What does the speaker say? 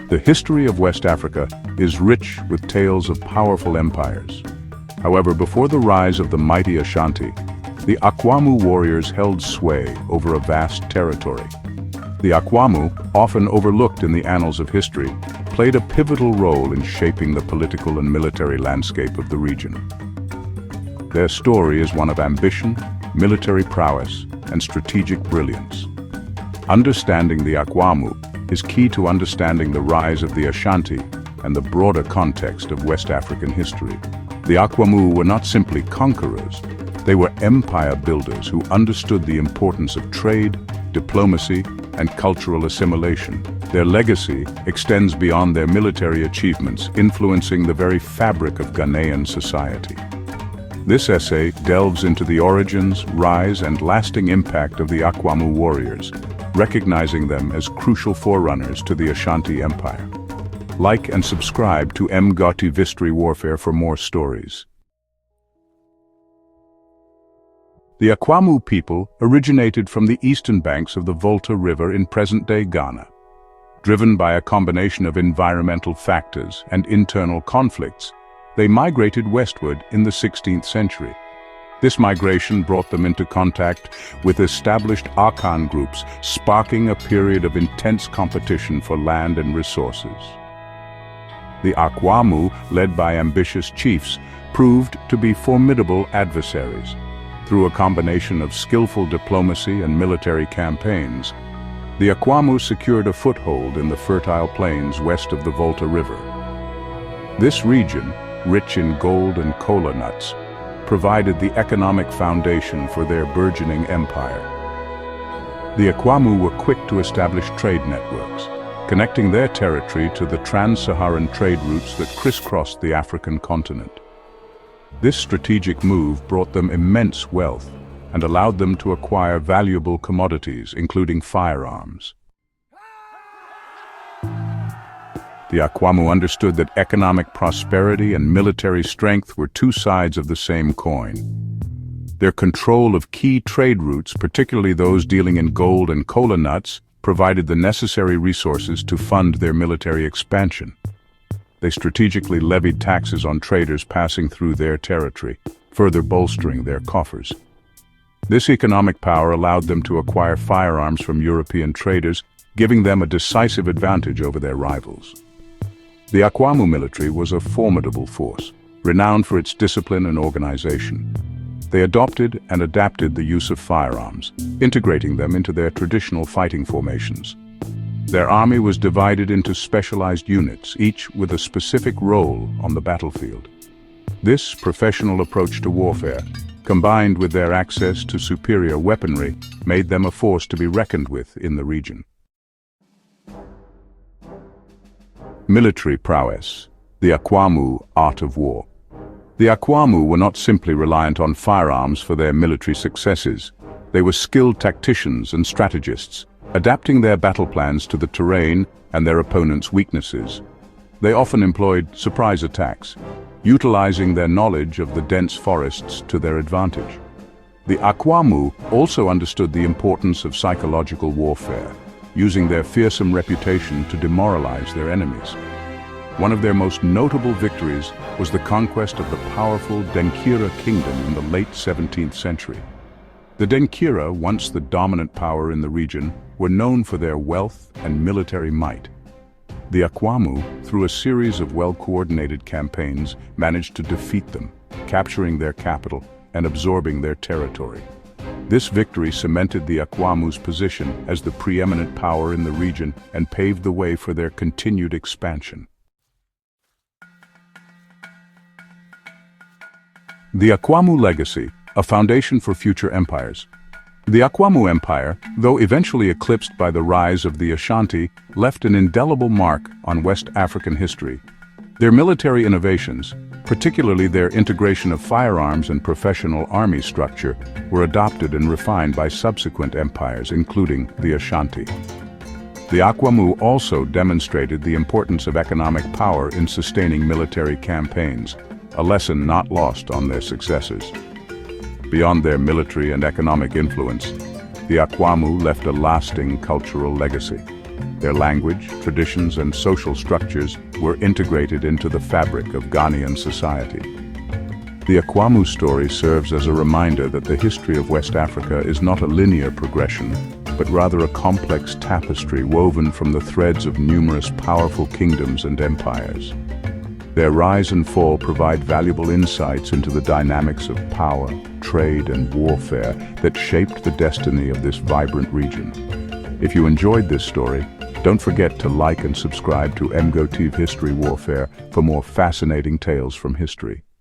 The history of West Africa is rich with tales of powerful empires. However, before the rise of the mighty Ashanti, the Akwamu Warriors held sway over a vast territory. The Akwamu, often overlooked in the annals of history, played a pivotal role in shaping the political and military landscape of the region. Their story is one of ambition, military prowess, and strategic brilliance. Understanding the Akwamu is key to understanding the rise of the Ashanti and the broader context of West African history. The Akwamu were not simply conquerors, they were empire builders who understood the importance of trade, diplomacy, and cultural assimilation. Their legacy extends beyond their military achievements, influencing the very fabric of Ghanaian society. This essay delves into the origins, rise, and lasting impact of the Akwamu Warriors, recognizing them as crucial forerunners to the Ashanti Empire. Like and subscribe to emgotvhistory Warfare for more stories. The Akwamu people originated from the eastern banks of the Volta River in present-day Ghana. Driven by a combination of environmental factors and internal conflicts, they migrated westward in the 16th century. This migration brought them into contact with established Akan groups, sparking a period of intense competition for land and resources. The Akwamu, led by ambitious chiefs, proved to be formidable adversaries. Through a combination of skillful diplomacy and military campaigns, the Akwamu secured a foothold in the fertile plains west of the Volta River. This region, rich in gold and kola nuts, provided the economic foundation for their burgeoning empire. The Akwamu were quick to establish trade networks, connecting their territory to the trans-Saharan trade routes that crisscrossed the African continent. This strategic move brought them immense wealth and allowed them to acquire valuable commodities, including firearms. The Akwamu understood that economic prosperity and military strength were two sides of the same coin. Their control of key trade routes, particularly those dealing in gold and kola nuts, provided the necessary resources to fund their military expansion. They strategically levied taxes on traders passing through their territory, further bolstering their coffers. This economic power allowed them to acquire firearms from European traders, giving them a decisive advantage over their rivals. The Akwamu military was a formidable force, renowned for its discipline and organization. They adopted and adapted the use of firearms, integrating them into their traditional fighting formations. Their army was divided into specialized units, each with a specific role on the battlefield. This professional approach to warfare, combined with their access to superior weaponry, made them a force to be reckoned with in the region. Military prowess, the Akwamu Art of War. The Akwamu were not simply reliant on firearms for their military successes. They were skilled tacticians and strategists, adapting their battle plans to the terrain and their opponent's weaknesses. They often employed surprise attacks, utilizing their knowledge of the dense forests to their advantage. The Akwamu also understood the importance of psychological warfare, using their fearsome reputation to demoralize their enemies. One of their most notable victories was the conquest of the powerful Denkira kingdom in the late 17th century. The Denkira, once the dominant power in the region, were known for their wealth and military might. The Akwamu, through a series of well-coordinated campaigns, managed to defeat them, capturing their capital and absorbing their territory. This victory cemented the Akwamu's position as the preeminent power in the region and paved the way for their continued expansion. The Akwamu legacy, a foundation for future empires. The Akwamu Empire, though eventually eclipsed by the rise of the Ashanti, left an indelible mark on West African history. Their military innovations, particularly their integration of firearms and professional army structure, were adopted and refined by subsequent empires, including the Ashanti. The Akwamu also demonstrated the importance of economic power in sustaining military campaigns, a lesson not lost on their successors. Beyond their military and economic influence, the Akwamu left a lasting cultural legacy. Their language, traditions, and social structures were integrated into the fabric of Ghanaian society. The Akwamu story serves as a reminder that the history of West Africa is not a linear progression, but rather a complex tapestry woven from the threads of numerous powerful kingdoms and empires. Their rise and fall provide valuable insights into the dynamics of power, trade, and warfare that shaped the destiny of this vibrant region. If you enjoyed this story, don't forget to like and subscribe to emgotvhistory Warfare for more fascinating tales from history.